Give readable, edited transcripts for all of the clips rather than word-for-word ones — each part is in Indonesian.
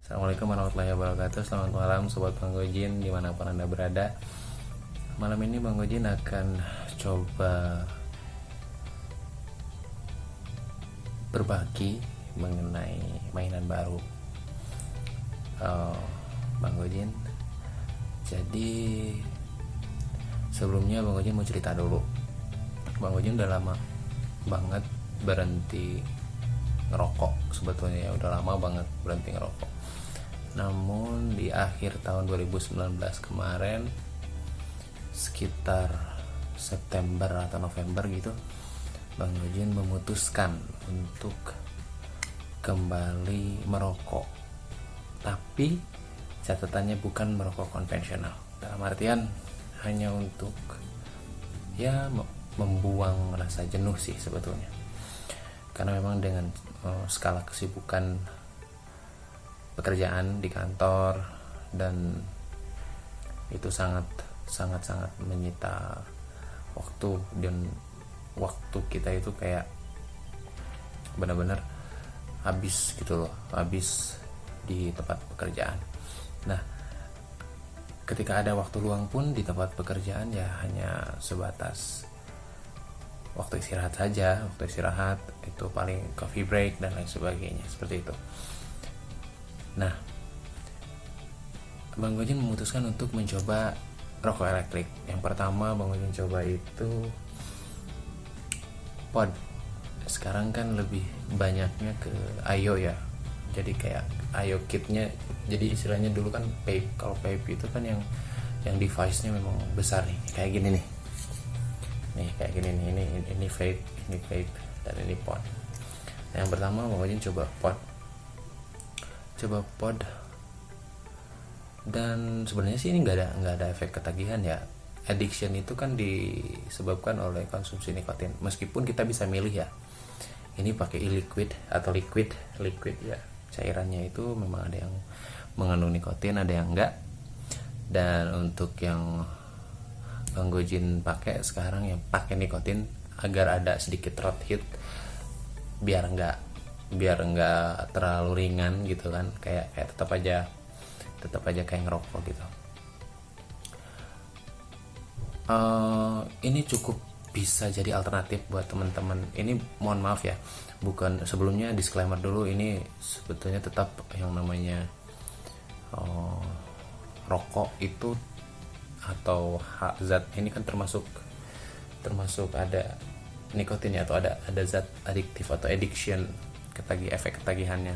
Assalamualaikum warahmatullahi wabarakatuh. Selamat malam Sobat Bang Gojin dimanapun Anda berada. Malam ini Bang Gojin akan coba berbagi mengenai mainan baru Bang Gojin. Jadi sebelumnya Bang Gojin mau cerita dulu. Bang Gojin udah lama banget berhenti ngerokok. Sebetulnya ya udah lama banget berhenti ngerokok. Namun di akhir tahun 2019 kemarin, sekitar September atau November gitu, Bang Gojin memutuskan untuk kembali merokok. Tapi catatannya bukan merokok konvensional. Dalam artian hanya untuk ya membuang rasa jenuh sih sebetulnya. Karena memang dengan skala kesibukan pekerjaan di kantor dan itu sangat menyita waktu, dan waktu kita itu kayak benar-benar habis gitu loh, habis di tempat pekerjaan. Nah, ketika ada waktu luang pun di tempat pekerjaan ya hanya sebatas waktu istirahat saja. Waktu istirahat itu paling coffee break dan lain sebagainya, seperti itu. Nah, Bang Gojin memutuskan untuk mencoba rokok elektrik. Yang pertama Bang Gojin coba itu pod. Sekarang kan lebih banyaknya ke Ayo ya. Jadi kayak Ayo kitnya. Jadi istilahnya dulu kan vape. Kalau vape itu kan yang device-nya memang besar nih, kayak gini nih. Nih kayak gini nih. Ini vape, dan ini pod. Nah, yang pertama Bang Gojin coba pod. Dan sebenarnya sih ini nggak ada efek ketagihan ya. Addiction itu kan disebabkan oleh konsumsi nikotin. Meskipun kita bisa milih ya, ini pakai liquid atau liquid ya, cairannya itu memang ada yang mengandung nikotin, ada yang enggak. Dan untuk yang Bang Gojin pakai sekarang yang pakai nikotin, agar ada sedikit throat hit, biar enggak terlalu ringan gitu kan, kayak tetap aja kayak ngerokok gitu. Ini cukup bisa jadi alternatif buat teman-teman. Ini mohon maaf ya, bukan, sebelumnya disclaimer dulu, ini sebetulnya tetap yang namanya rokok itu atau zat ini kan termasuk ada nikotinnya, atau ada zat adiktif atau addiction, efek ketagihannya.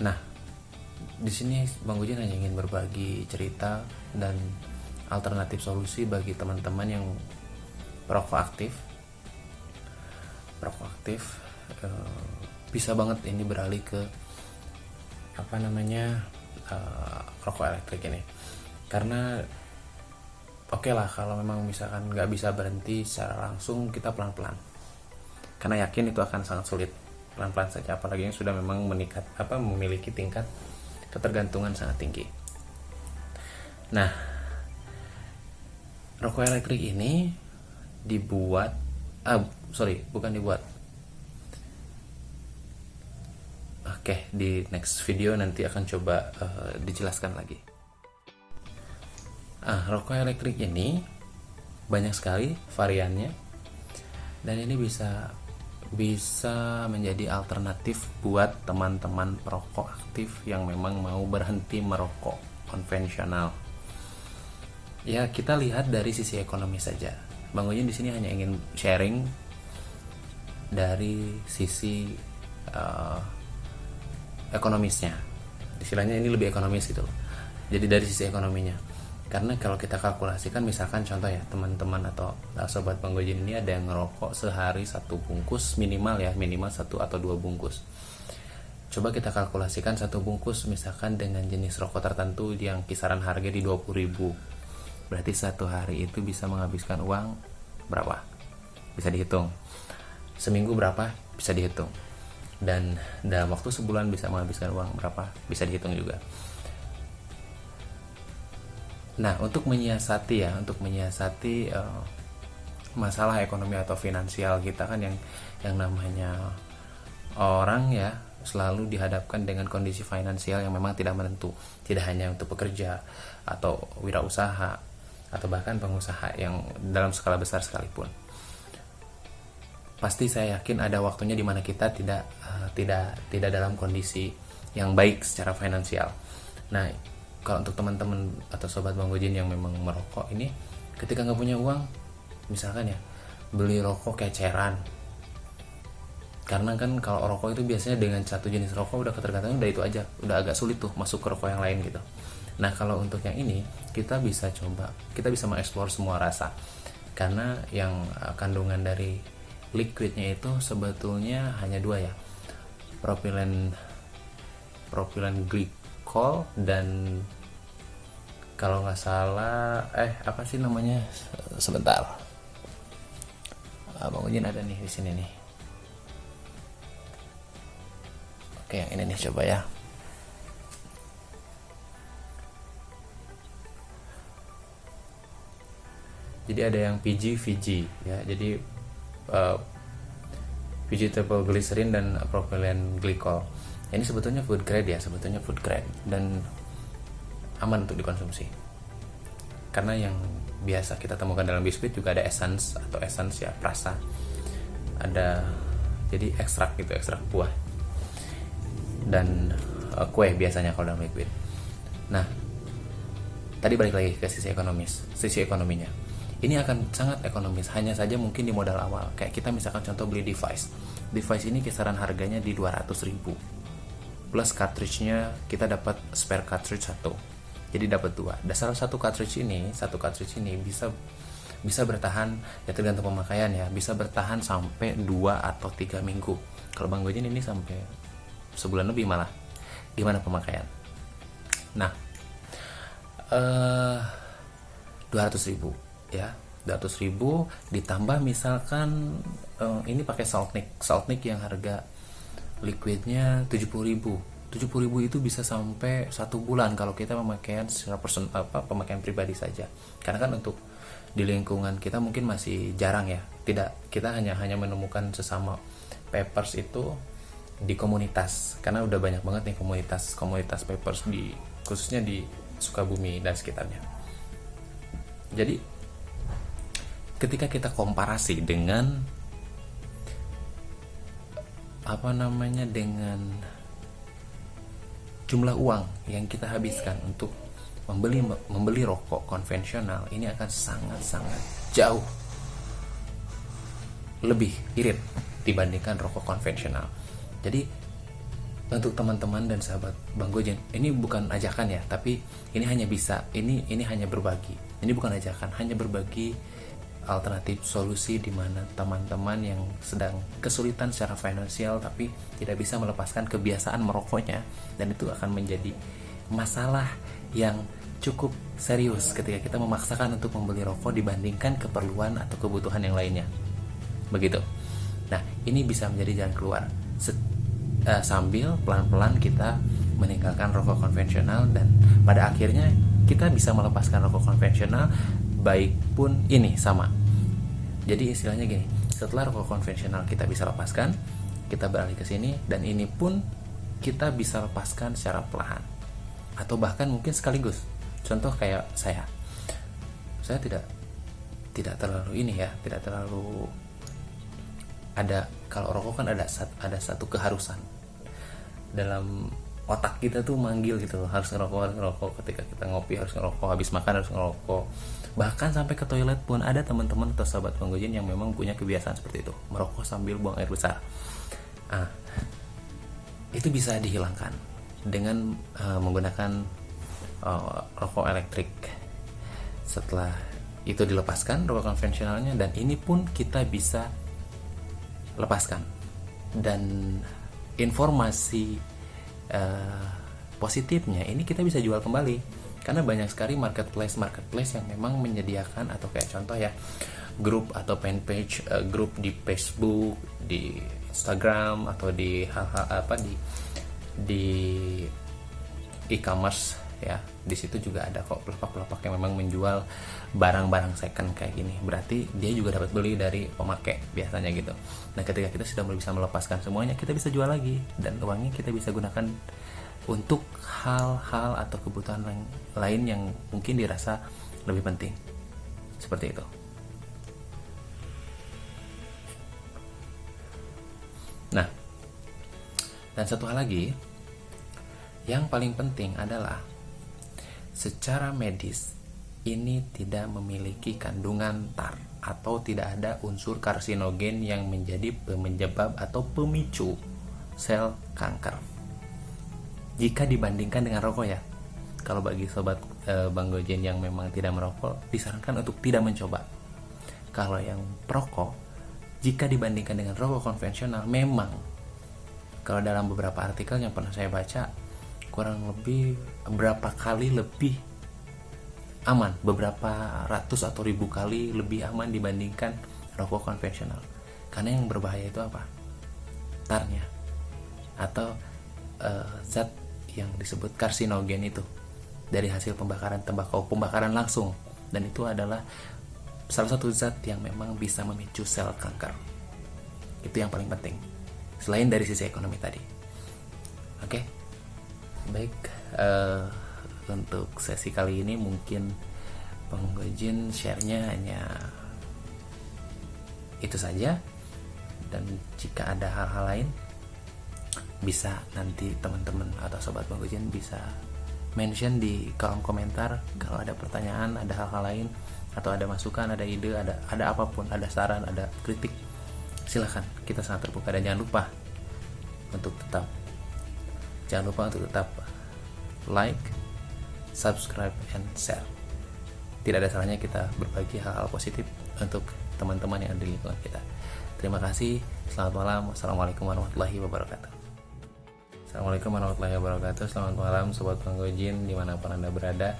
Nah, di sini Bang Gojin hanya ingin berbagi cerita dan alternatif solusi bagi teman-teman yang perokok aktif. Bisa banget ini beralih ke rokok elektrik ini. Karena oke lah kalau memang misalkan nggak bisa berhenti secara langsung, kita pelan-pelan. Karena yakin itu akan sangat sulit. Pelan-pelan saja, apalagi yang sudah memang memiliki tingkat ketergantungan sangat tinggi. Nah, rokok elektrik ini di next video nanti akan coba dijelaskan lagi. Rokok elektrik ini banyak sekali variannya, dan ini bisa menjadi alternatif buat teman-teman perokok aktif yang memang mau berhenti merokok konvensional. Ya, kita lihat dari sisi ekonomi saja. Bang Gojin di sini hanya ingin sharing dari sisi ekonomisnya. Istilahnya ini lebih ekonomis gitu loh. Jadi dari sisi ekonominya. Karena kalau kita kalkulasikan, misalkan contoh ya, teman-teman atau sobat Bang Gojin ini ada yang ngerokok sehari 1 bungkus minimal 1 atau 2 bungkus. Coba kita kalkulasikan 1 bungkus misalkan dengan jenis rokok tertentu yang kisaran harga di 20.000. Berarti 1 hari itu bisa menghabiskan uang berapa? Bisa dihitung. Seminggu berapa? Bisa dihitung. Dan dalam waktu sebulan bisa menghabiskan uang berapa? Bisa dihitung juga. Nah, untuk menyiasati masalah ekonomi atau finansial kita kan, yang namanya orang ya, selalu dihadapkan dengan kondisi finansial yang memang tidak menentu, tidak hanya untuk pekerja atau wirausaha atau bahkan pengusaha yang dalam skala besar sekalipun. Pasti saya yakin ada waktunya di mana kita tidak dalam kondisi yang baik secara finansial. Nah, kalau untuk teman-teman atau sobat Bang Gojin yang memang merokok ini, ketika nggak punya uang, misalkan ya beli rokok keceran. Karena kan kalau rokok itu biasanya dengan satu jenis rokok udah ketergantungan, udah itu aja, udah agak sulit tuh masuk ke rokok yang lain gitu. Nah, kalau untuk yang ini kita bisa mengeksplor semua rasa. Karena yang kandungan dari liquidnya itu sebetulnya hanya dua ya, propilen glycol dan kalau nggak salah apa sih namanya, sebentar, Bang Ujin ada nih di sini nih. Oke, yang ini nih coba ya. Jadi ada yang VG ya. Jadi vegetable glycerin dan propylene glycol. Ini sebetulnya food grade dan aman untuk dikonsumsi. Karena yang biasa kita temukan dalam biskuit juga ada essence ya, perasa. Ada jadi ekstrak buah. Dan kue biasanya kalau dalam liquid. Nah, tadi balik lagi ke sisi ekonominya. Ini akan sangat ekonomis, hanya saja mungkin di modal awal. Kayak kita misalkan contoh beli device ini kisaran harganya di 200.000. Plus cartridge-nya kita dapat spare cartridge 1. Jadi dapat 2. Dasar satu cartridge ini bisa bertahan, ya tergantung pemakaian ya, bisa bertahan sampai 2 atau 3 minggu. Kalau Bang Gojin ini sampai sebulan lebih malah. Gimana pemakaian? Nah, 200.000 ya, 200.000 ditambah misalkan ini pakai Saltnik yang harga liquidnya 70.000 itu bisa sampai 1 bulan kalau kita pemakaian pemakaian pribadi saja. Karena kan untuk di lingkungan kita mungkin masih jarang ya, kita hanya menemukan sesama papers itu di komunitas, karena udah banyak banget nih komunitas papers khususnya di Sukabumi dan sekitarnya. Jadi ketika kita komparasi dengan dengan jumlah uang yang kita habiskan untuk membeli rokok konvensional, ini akan sangat jauh lebih irit dibandingkan rokok konvensional. Jadi untuk teman-teman dan sahabat Bang Gojin, ini bukan ajakan ya, tapi ini hanya berbagi. Ini bukan ajakan, hanya berbagi alternatif solusi di mana teman-teman yang sedang kesulitan secara finansial tapi tidak bisa melepaskan kebiasaan merokoknya, dan itu akan menjadi masalah yang cukup serius ketika kita memaksakan untuk membeli rokok dibandingkan keperluan atau kebutuhan yang lainnya. Begitu. Nah, ini bisa menjadi jalan keluar sambil pelan-pelan kita meninggalkan rokok konvensional, dan pada akhirnya kita bisa melepaskan rokok konvensional, baik pun ini sama. Jadi istilahnya gini, setelah rokok konvensional kita bisa lepaskan, kita beralih ke sini, dan ini pun kita bisa lepaskan secara perlahan atau bahkan mungkin sekaligus. Contoh kayak saya tidak terlalu tidak terlalu ada, kalau rokok kan ada satu keharusan dalam otak kita tuh manggil gitu loh, harus ngerokok, ketika kita ngopi harus ngerokok, habis makan harus ngerokok, bahkan sampai ke toilet pun ada teman-teman atau sahabat Bang Gojin yang memang punya kebiasaan seperti itu, merokok sambil buang air besar. Itu bisa dihilangkan dengan menggunakan rokok elektrik. Setelah itu dilepaskan rokok konvensionalnya, dan ini pun kita bisa lepaskan. Dan informasi positifnya ini kita bisa jual kembali, karena banyak sekali marketplace yang memang menyediakan, atau kayak contoh ya, grup atau fanpage grup di Facebook, di Instagram, atau di hal-hal di e-commerce ya. Di situ juga ada kok pelapak-pelapak yang memang menjual barang-barang second kayak gini. Berarti dia juga dapat beli dari pemakai biasanya gitu. Nah, ketika kita sudah bisa melepaskan semuanya, kita bisa jual lagi dan uangnya kita bisa gunakan untuk hal-hal atau kebutuhan lain yang mungkin dirasa lebih penting. Seperti itu. Nah, dan satu hal lagi yang paling penting adalah secara medis ini tidak memiliki kandungan tar atau tidak ada unsur karsinogen yang menjadi penyebab atau pemicu sel kanker. Jika dibandingkan dengan rokok ya. Kalau bagi sobat Bang Gojen yang memang tidak merokok, disarankan untuk tidak mencoba. Kalau yang perokok, jika dibandingkan dengan rokok konvensional, memang kalau dalam beberapa artikel yang pernah saya baca, kurang lebih berapa kali lebih aman, beberapa ratus atau ribu kali lebih aman dibandingkan rokok konvensional. Karena yang berbahaya itu apa? Tarnya atau zat yang disebut karsinogen itu dari hasil pembakaran tembakau, pembakaran langsung, dan itu adalah salah satu zat yang memang bisa memicu sel kanker. Itu yang paling penting selain dari sisi ekonomi tadi. Oke, baik, untuk sesi kali ini mungkin Bang Gojen share-nya hanya itu saja, dan jika ada hal-hal lain bisa nanti teman-teman atau sobat Bang Gojen bisa mention di kolom komentar. Kalau ada pertanyaan, ada hal-hal lain, atau ada masukan, ada ide, ada apapun, ada saran, ada kritik, silahkan, kita sangat terbuka. Dan jangan lupa untuk tetap like, subscribe, and share. Tidak ada salahnya kita berbagi hal-hal positif untuk teman-teman yang ada di lingkungan kita. Terima kasih, selamat malam, wassalamualaikum warahmatullahi wabarakatuh. Assalamualaikum warahmatullahi wabarakatuh. Selamat malam sobat Bang Gojen dimanapun Anda berada.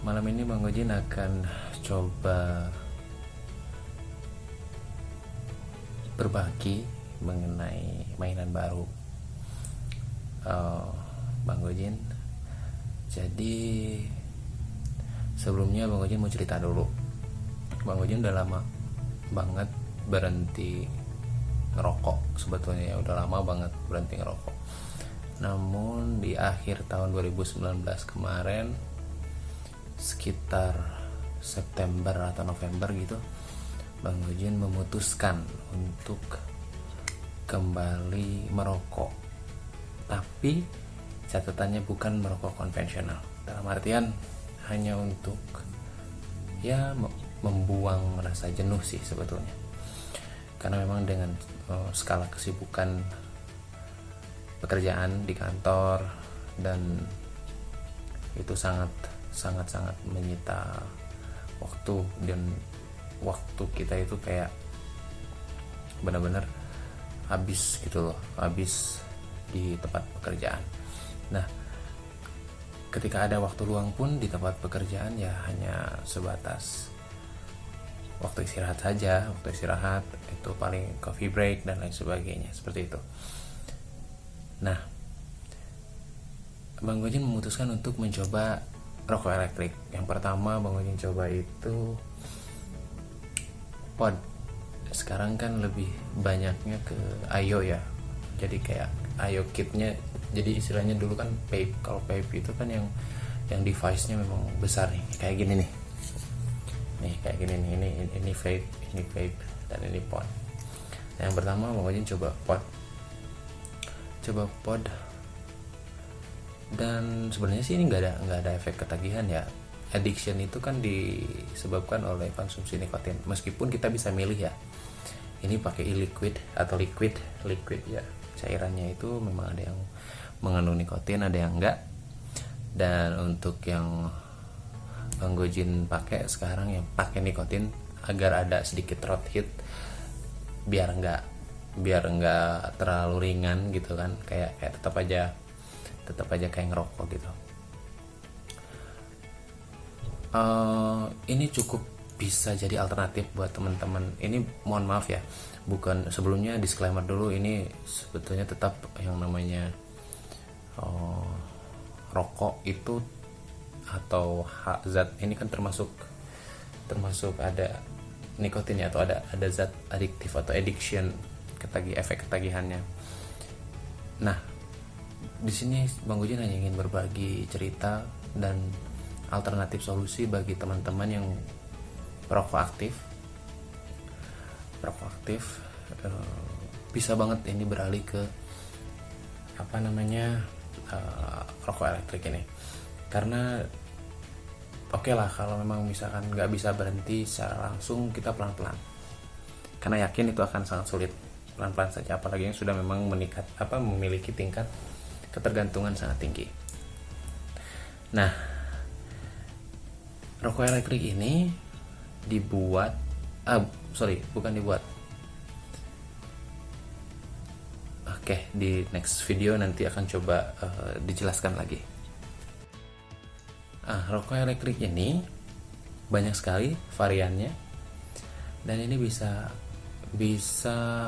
Malam ini Bang Gojen akan coba berbagi mengenai mainan baru Bang Gojen. Jadi sebelumnya Bang Gojen mau cerita dulu. Bang Gojen udah lama banget berhenti ngerokok. Sebetulnya ya udah lama banget berhenti ngerokok. Namun di akhir tahun 2019 kemarin, sekitar September atau November gitu, Bang Gojen memutuskan untuk kembali merokok. Tapi catatannya bukan merokok konvensional. Dalam artian hanya untuk ya membuang rasa jenuh sih sebetulnya. Karena memang dengan skala kesibukan pekerjaan di kantor, dan itu sangat menyita waktu, dan waktu kita itu kayak benar-benar habis gitu loh, habis di tempat pekerjaan. Nah, ketika ada waktu luang pun di tempat pekerjaan ya hanya sebatas waktu istirahat saja. Waktu istirahat itu paling coffee break dan lain sebagainya, seperti itu. Nah, Bang Gojen memutuskan untuk mencoba rokok elektrik. Yang pertama Bang Gojen coba itu pod. Sekarang kan lebih banyaknya ke Ayo ya. Jadi kayak Ayo kitnya. Jadi istilahnya dulu kan vape. Kalau vape itu kan yang device-nya memang besar nih, kayak gini nih. Nih kayak gini nih. Ini vape, dan ini pod. Nah, yang pertama Bang Gojen coba pod. Dan sebenarnya sih ini nggak ada efek ketagihan ya. Addiction itu kan disebabkan oleh konsumsi nikotin. Meskipun kita bisa milih ya, ini pakai e-liquid atau liquid ya, cairannya itu memang ada yang mengandung nikotin, ada yang enggak. Dan untuk yang Bang Gojen pakai sekarang yang pakai nikotin, agar ada sedikit throat hit, biar enggak terlalu ringan gitu kan, kayak tetap aja kayak ngerokok gitu. Ini cukup bisa jadi alternatif buat teman-teman. Ini mohon maaf ya, bukan, sebelumnya disclaimer dulu, ini sebetulnya tetap yang namanya rokok itu atau zat ini kan termasuk ada nikotinnya atau ada zat adiktif atau addiction, efek ketagihannya. Nah, di sini Bang Gojin hanya ingin berbagi cerita dan alternatif solusi bagi teman-teman yang perokok aktif. Bisa banget ini beralih ke rokok elektrik ini, karena oke lah kalau memang misalkan nggak bisa berhenti secara langsung, kita pelan-pelan, karena yakin itu akan sangat sulit. Pelan-pelan saja, apalagi yang sudah memang memiliki tingkat ketergantungan sangat tinggi. Nah, rokok elektrik ini di next video nanti akan coba dijelaskan lagi. Rokok elektrik ini banyak sekali variannya, dan ini bisa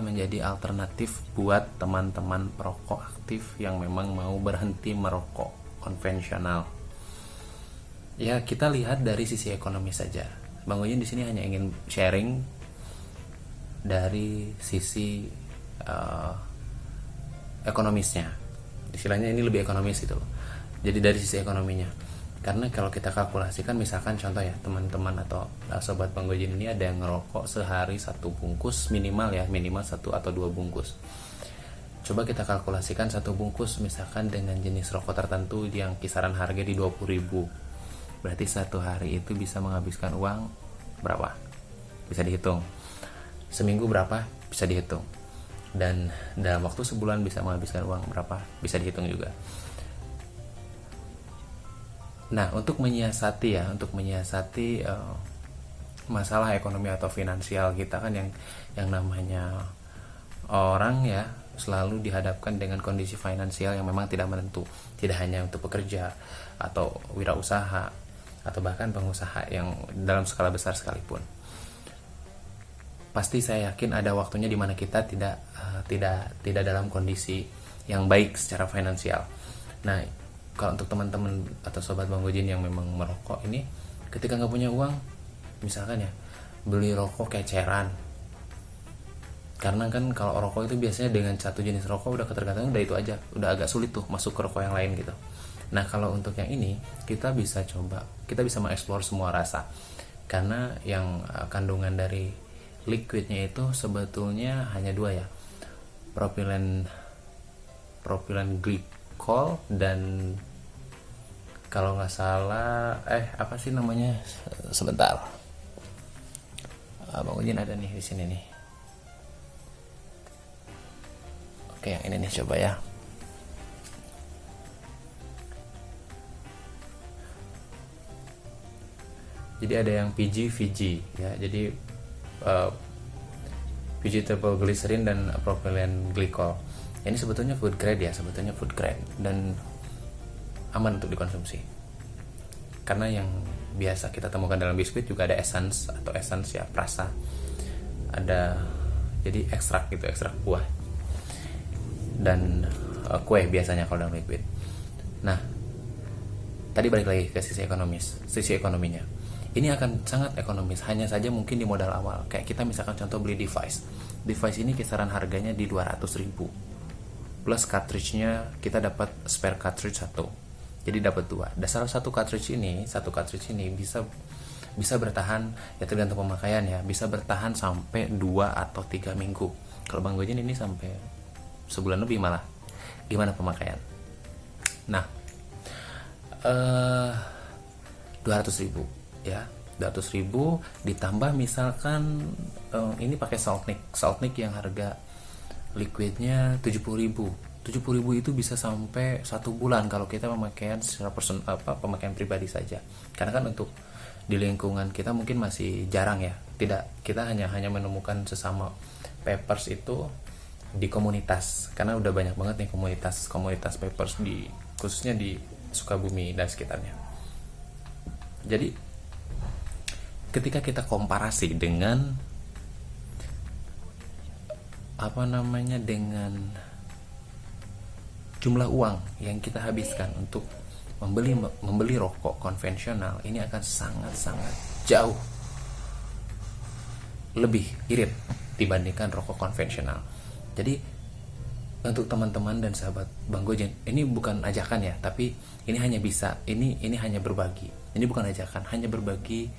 menjadi alternatif buat teman-teman perokok aktif yang memang mau berhenti merokok konvensional. Ya, kita lihat dari sisi ekonomi saja. Bang Gojin di sini hanya ingin sharing dari sisi ekonomisnya. Istilahnya ini lebih ekonomis gitu loh. Jadi dari sisi ekonominya. Karena kalau kita kalkulasikan, misalkan contoh ya, teman-teman atau sobat Bang Gojin ini ada yang ngerokok sehari 1 bungkus minimal 1 atau 2 bungkus. Coba kita kalkulasikan 1 bungkus misalkan dengan jenis rokok tertentu yang kisaran harga di 20.000. Berarti 1 hari itu bisa menghabiskan uang berapa? Bisa dihitung. Seminggu berapa? Bisa dihitung. Dan dalam waktu sebulan bisa menghabiskan uang berapa? Bisa dihitung juga. Nah, untuk menyiasati masalah ekonomi atau finansial kita kan, yang namanya orang ya selalu dihadapkan dengan kondisi finansial yang memang tidak menentu. Tidak hanya untuk pekerja atau wirausaha atau bahkan pengusaha yang dalam skala besar sekalipun. Pasti saya yakin ada waktunya di mana kita tidak dalam kondisi yang baik secara finansial. Nah, kalau untuk teman-teman atau sobat Bang Gojin yang memang merokok ini, ketika nggak punya uang, misalkan ya beli rokok keceran, karena kan kalau rokok itu biasanya dengan satu jenis rokok udah ketergantungan, udah itu aja, udah agak sulit tuh masuk ke rokok yang lain gitu. Nah, kalau untuk yang ini kita bisa mengeksplor semua rasa, karena yang kandungan dari liquidnya itu sebetulnya hanya 2 ya, propilen glycol dan kalau nggak salah apa sih namanya, sebentar, Bang Gojin ada nih di sini nih. Oke, yang ini nih coba ya. Jadi ada yang VG ya, jadi vegetable glycerin dan propylene glycol. Ini sebetulnya food grade dan aman untuk dikonsumsi. Karena yang biasa kita temukan dalam biskuit juga ada essence ya, perasa. Ada jadi ekstrak buah. Dan kue biasanya kalau dalam liquid. Nah, tadi balik lagi ke sisi ekonominya. Ini akan sangat ekonomis, hanya saja mungkin di modal awal. Kayak kita misalkan contoh beli device ini kisaran harganya di 200.000. Plus cartridge-nya kita dapat spare cartridge 1. Jadi dapat 2. Dan satu cartridge ini bisa bertahan, ya tergantung pemakaian ya, bisa bertahan sampai 2 atau 3 minggu. Kalau Bang Gojin ini sampai sebulan lebih malah. Gimana pemakaian? Nah, 200.000 ya, 200.000 ditambah misalkan ini pakai Saltnik yang harga liquidnya 70.000 itu bisa sampai 1 bulan kalau kita pemakaian secara pemakaian pribadi saja. Karena kan untuk di lingkungan kita mungkin masih jarang ya, kita hanya menemukan sesama papers itu di komunitas, karena udah banyak banget nih komunitas papers khususnya di Sukabumi dan sekitarnya. Jadi ketika kita komparasi dengan dengan jumlah uang yang kita habiskan untuk membeli rokok konvensional ini akan sangat-sangat jauh lebih irit dibandingkan rokok konvensional. Jadi untuk teman-teman dan sahabat Bang Gojen, ini bukan ajakan ya, tapi ini hanya hanya berbagi. Ini bukan ajakan, hanya berbagi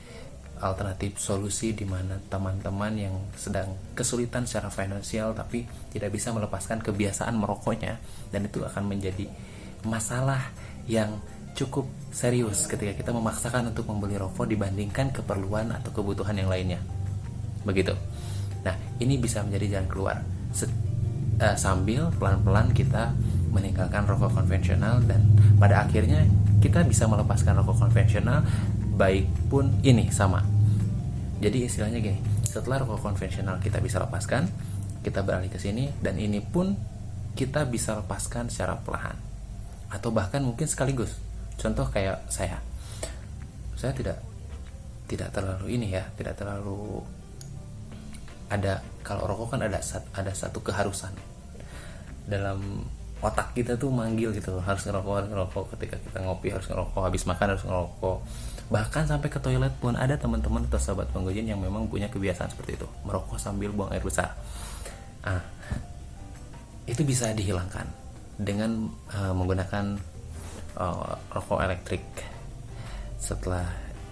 alternatif solusi di mana teman-teman yang sedang kesulitan secara finansial tapi tidak bisa melepaskan kebiasaan merokoknya, dan itu akan menjadi masalah yang cukup serius ketika kita memaksakan untuk membeli rokok dibandingkan keperluan atau kebutuhan yang lainnya. Begitu. Nah, ini bisa menjadi jalan keluar sambil pelan-pelan kita meninggalkan rokok konvensional, dan pada akhirnya kita bisa melepaskan rokok konvensional baik pun ini sama. Jadi istilahnya gini, setelah rokok konvensional kita bisa lepaskan, kita beralih ke sini, dan ini pun kita bisa lepaskan secara perlahan atau bahkan mungkin sekaligus. Contoh kayak saya tidak terlalu tidak terlalu ada, kalau rokok kan ada satu keharusan dalam otak kita tuh manggil gitu, harus ngerokok, ketika kita ngopi harus ngerokok, habis makan harus ngerokok, bahkan sampai ke toilet pun ada teman-teman atau sahabat Bang Gojen yang memang punya kebiasaan seperti itu, merokok sambil buang air besar. Itu bisa dihilangkan dengan menggunakan rokok elektrik. Setelah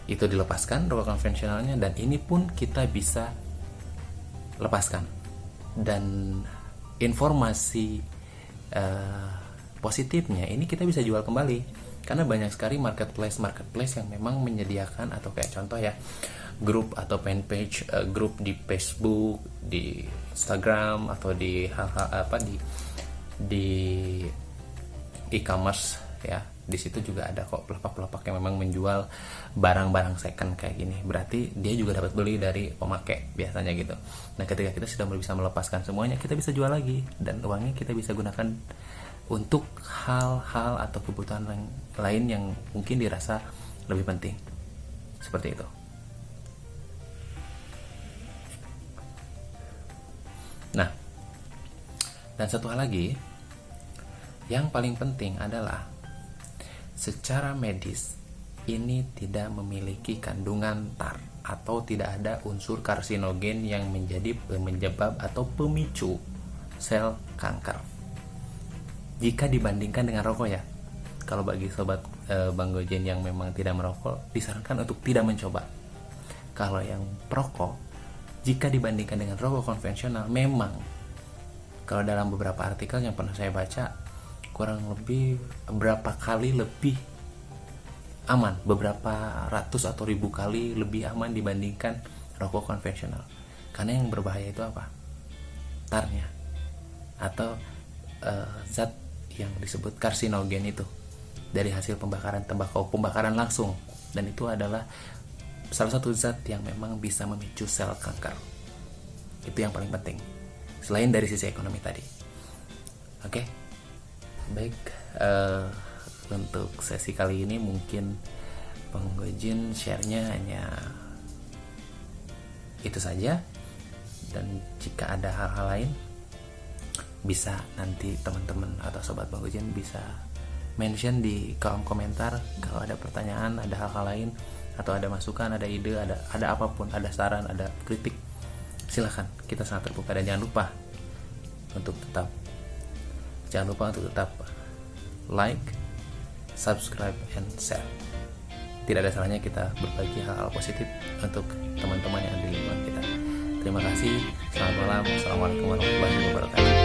itu dilepaskan rokok konvensionalnya, dan ini pun kita bisa lepaskan. Dan informasi positifnya ini kita bisa jual kembali, karena banyak sekali marketplace yang memang menyediakan, atau kayak contoh ya, grup atau fanpage grup di Facebook, di Instagram, atau di hal-hal di e-commerce ya. Di situ juga ada kok pelapak-pelapak yang memang menjual barang-barang second kayak gini. Berarti dia juga dapat beli dari pemakai biasanya gitu. Nah, ketika kita sudah bisa melepaskan semuanya, kita bisa jual lagi, dan uangnya kita bisa gunakan untuk hal-hal atau kebutuhan lain yang mungkin dirasa lebih penting. Seperti itu. Nah, dan satu hal lagi yang paling penting adalah secara medis ini tidak memiliki kandungan tar atau tidak ada unsur karsinogen yang menjadi penyebab atau pemicu sel kanker. Jika dibandingkan dengan rokok ya. Kalau bagi sobat Bang Gojen yang memang tidak merokok, disarankan untuk tidak mencoba. Kalau yang perokok, jika dibandingkan dengan rokok konvensional, memang kalau dalam beberapa artikel yang pernah saya baca, kurang lebih berapa kali lebih aman, beberapa ratus atau ribu kali lebih aman dibandingkan rokok konvensional. Karena yang berbahaya itu apa? Tarnya, atau zat yang disebut karsinogen itu dari hasil pembakaran tembakau, pembakaran langsung, dan itu adalah salah satu zat yang memang bisa memicu sel kanker. Itu yang paling penting, selain dari sisi ekonomi tadi. Oke. Baik, untuk sesi kali ini mungkin Bang Gojen share-nya hanya itu saja, dan jika ada hal-hal lain bisa nanti teman-teman atau sobat Bang Gojen bisa mention di kolom komentar. Kalau ada pertanyaan, ada hal-hal lain, atau ada masukan, ada ide, ada apapun, ada saran, ada kritik, silakan, kita sangat terbuka. Dan jangan lupa untuk tetap like, subscribe, and share. Tidak ada salahnya kita berbagi hal-hal positif untuk teman-teman yang ada di lingkungan kita. Terima kasih. Selamat malam. Wassalamualaikum warahmatullahi wabarakatuh.